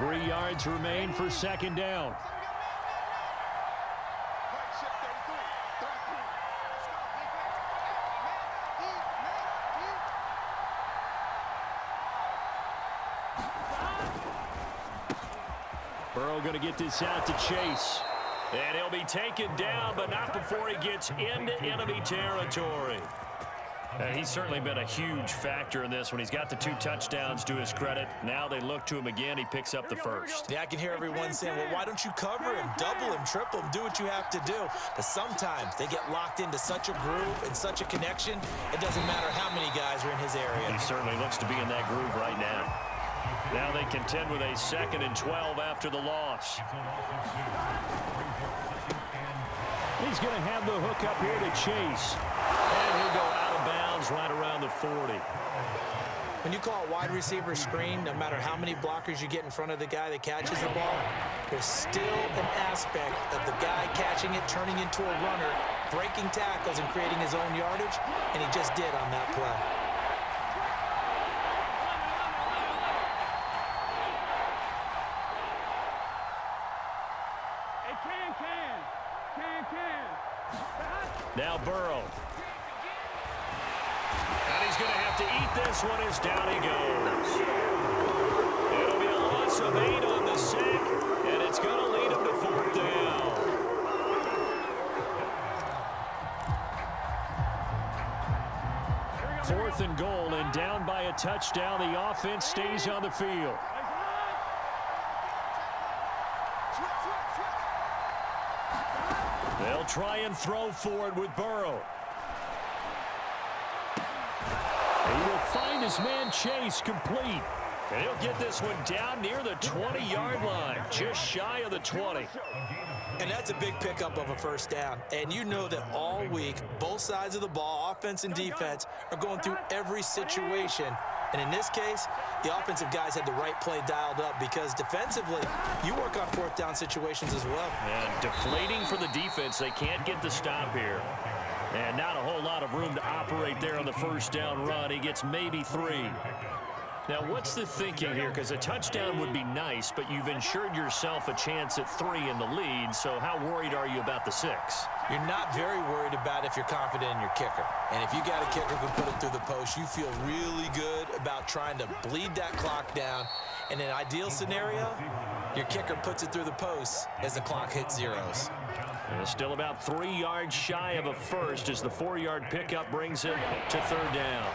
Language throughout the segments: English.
3 yards remain for second down. Burrow going to get this out to Chase. And he'll be taken down, but not before he gets into enemy territory. He's certainly been a huge factor in this when he's got the 2 touchdowns to his credit. Now they look to him again. He picks up the first. Yeah, I can hear everyone saying, well, why don't you cover him, double him, triple him, do what you have to do. But sometimes they get locked into such a groove and such a connection, it doesn't matter how many guys are in his area. He certainly looks to be in that groove right now. Now they contend with a 2nd and 12 after the loss. He's going to have the hook up here to Chase. And he'll go out of bounds right around the 40. When you call a wide receiver screen, no matter how many blockers you get in front of the guy that catches the ball, there's still an aspect of the guy catching it, turning into a runner, breaking tackles and creating his own yardage, and he just did on that play. Now Burrow. And he's going to have to eat this one as down he goes. It'll be a loss of 8 on the sack, and it's going to lead him to 4th down. Fourth and goal, and down by a touchdown. The offense stays on the field. They'll try and throw forward with Burrow. He will find his man Chase complete. And he'll get this one down near the 20-yard line, just shy of the 20. And that's a big pickup of a first down. And you know that all week, both sides of the ball, offense and defense, are going through every situation. And in this case, the offensive guys had the right play dialed up because defensively, you work on 4th down situations as well. And deflating for the defense. They can't get the stop here. And not a whole lot of room to operate there on the first down run. He gets maybe 3. Now, what's the thinking here? Because a touchdown would be nice, but you've ensured yourself a chance at 3 in the lead, so how worried are you about the 6? You're not very worried about if you're confident in your kicker. And if you got a kicker who can put it through the post, you feel really good about trying to bleed that clock down. In an ideal scenario, your kicker puts it through the post as the clock hits zeros. And still about 3 yards shy of a first as the 4-yard pickup brings him to 3rd down.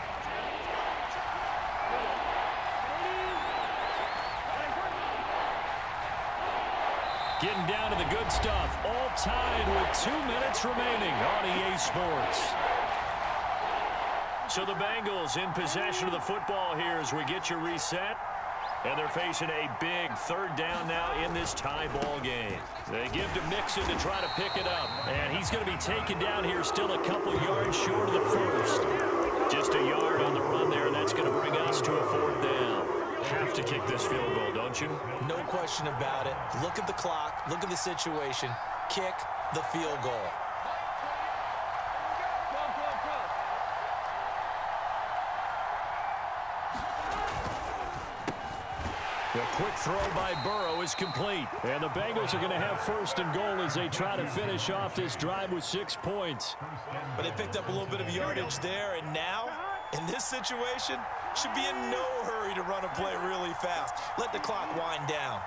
Getting down to the good stuff. All tied with 2 minutes remaining on EA Sports. So the Bengals in possession of the football here as we get you reset. And they're facing a big 3rd down now in this tie ball game. They give to Mixon to try to pick it up. And he's going to be taken down here still a couple yards short of the first. Just a yard on the run there, and that's going to bring us to a 4th down. Have to kick this field goal, don't you? No question about it. Look at the clock. Look at the situation. Kick the field goal. The quick throw by Burrow is complete. And the Bengals are going to have 1st and goal as they try to finish off this drive with 6 points. But they picked up a little bit of yardage there, and now, in this situation, should be in no hurry to run a play really fast. Let the clock wind down.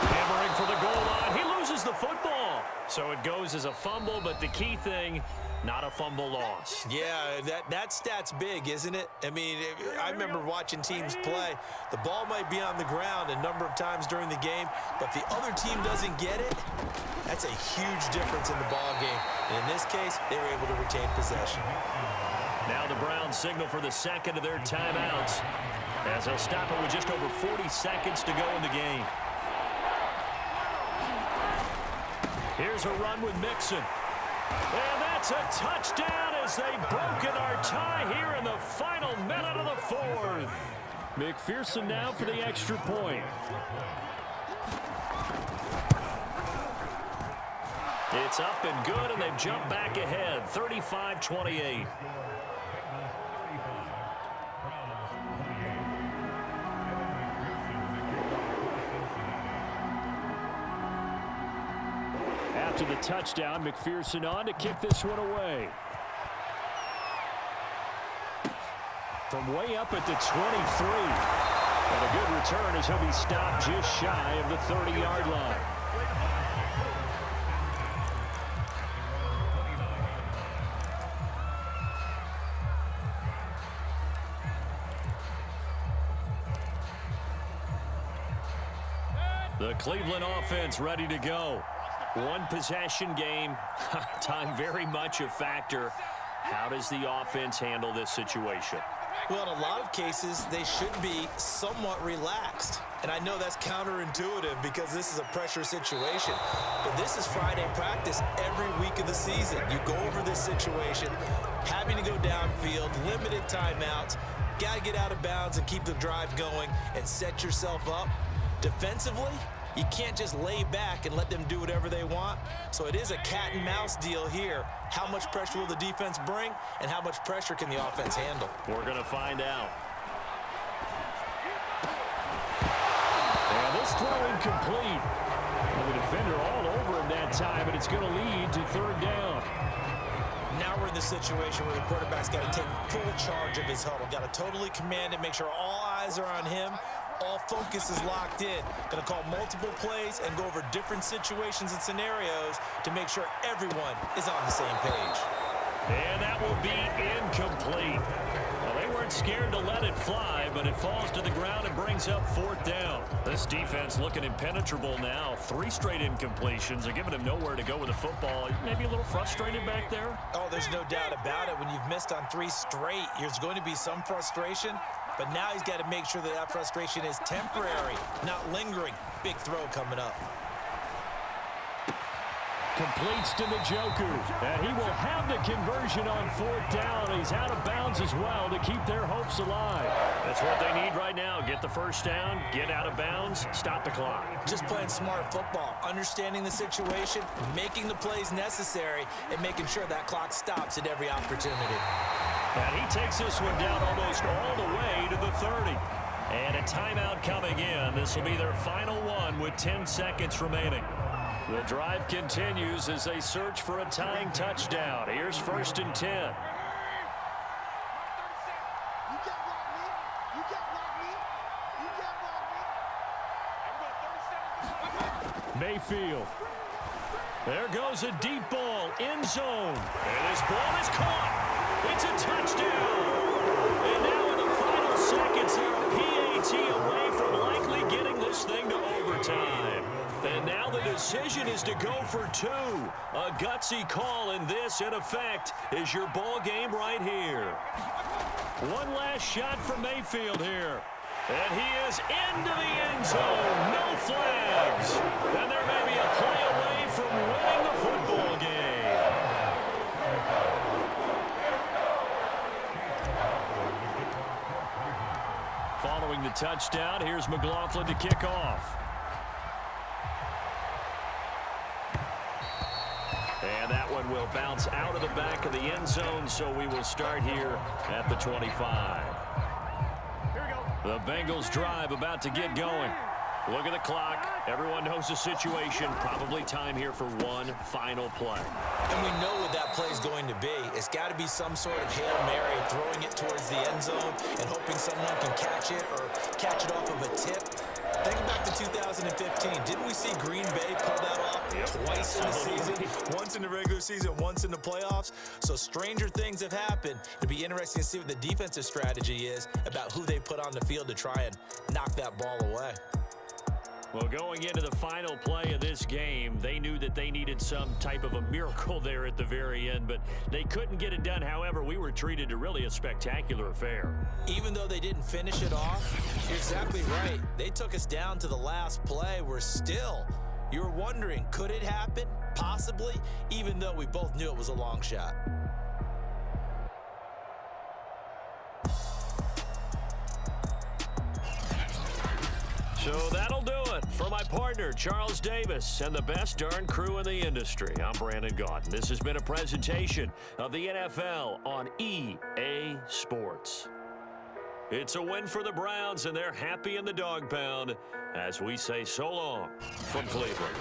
Hammering for the goal line. He loses the football. So it goes as a fumble, but the key thing, not a fumble loss. Yeah, that stat's big, isn't it? I mean, I remember watching teams play. The ball might be on the ground a number of times during the game, but if the other team doesn't get it, that's a huge difference in the ball game. And in this case, they were able to retain possession. Now the Browns signal for the 2nd of their timeouts as they'll stop it with just over 40 seconds to go in the game. Here's a run with Mixon. And that's a touchdown is. They've broken our tie here in the final minute of the fourth. McPherson now for the extra point. It's up and good, and they've jumped back ahead, 35-28. After the touchdown, McPherson on to kick this one away. From way up at the 23. And a good return as he'll be stopped just shy of the 30-yard line. The Cleveland offense ready to go. One possession game. Time very much a factor. How does the offense handle this situation? Well, in a lot of cases, they should be somewhat relaxed. And I know that's counterintuitive because this is a pressure situation. But this is Friday practice every week of the season. You go over this situation, having to go downfield, limited timeouts, got to get out of bounds and keep the drive going and set yourself up. Defensively, you can't just lay back and let them do whatever they want. So it is a cat and mouse deal here. How much pressure will the defense bring, and how much pressure can the offense handle? We're going to find out. And this throw incomplete. And the defender all over him that time, but it's going to lead to third down. Now we're in the situation where the quarterback's got to take full charge of his huddle. Got to totally command it, make sure all eyes are on him. All focus is locked in. Going to call multiple plays and go over different situations and scenarios to make sure everyone is on the same page. And that will be incomplete. Well, they weren't scared to let it fly, but it falls to the ground and brings up fourth down. This defense looking impenetrable now. 3 straight incompletions. They're giving him nowhere to go with the football. Maybe a little frustrated back there. Oh, there's no doubt about it. When you've missed on 3 straight, there's going to be some frustration. But now he's got to make sure that that frustration is temporary, not lingering. Big throw coming up. Completes to the Joker. And he will have the conversion on fourth down. He's out of bounds as well to keep their hopes alive. That's what they need right now. Get the first down, get out of bounds, stop the clock. Just playing smart football, understanding the situation, making the plays necessary, and making sure that clock stops at every opportunity. And he takes this one down almost all the way to the 30. And a timeout coming in. This will be their final one with 10 seconds remaining. The drive continues as they search for a tying touchdown. Here's 1st and 10. Mayfield. There goes a deep ball, end zone. And this ball is caught. It's a touchdown. And now in the final seconds, they're a PAT away from likely getting this thing to overtime. And now the decision is to go for 2. A gutsy call, and this, in effect, is your ball game right here. One last shot from Mayfield here. And he is into the end zone. No flags. And there may be a play away from winning the football game. Following the touchdown, here's McLaughlin to kick off. And that one will bounce out of the back of the end zone, so we will start here at the 25. The Bengals drive about to get going. Look at the clock. Everyone knows the situation. Probably time here for one final play. And we know what that play is going to be. It's got to be some sort of Hail Mary, throwing it towards the end zone and hoping someone can catch it or catch it off of a tip. Think back to 2015. Didn't we see Green Bay pull that off twice in the season? Once in the regular season, once in the playoffs. So stranger things have happened. It'll be interesting to see what the defensive strategy is about who they put on the field to try and knock that ball away. Well, going into the final play of this game, they knew that they needed some type of a miracle there at the very end, but they couldn't get it done. However, we were treated to really a spectacular affair. Even though they didn't finish it off, you're exactly right. They took us down to the last play. We're still, you were wondering, could it happen? Possibly, even though we both knew it was a long shot. So that'll do it. For my partner, Charles Davis, and the best darn crew in the industry, I'm Brandon Gaudin. This has been a presentation of the NFL on EA Sports. It's a win for the Browns, and they're happy in the dog pound as we say so long from Cleveland.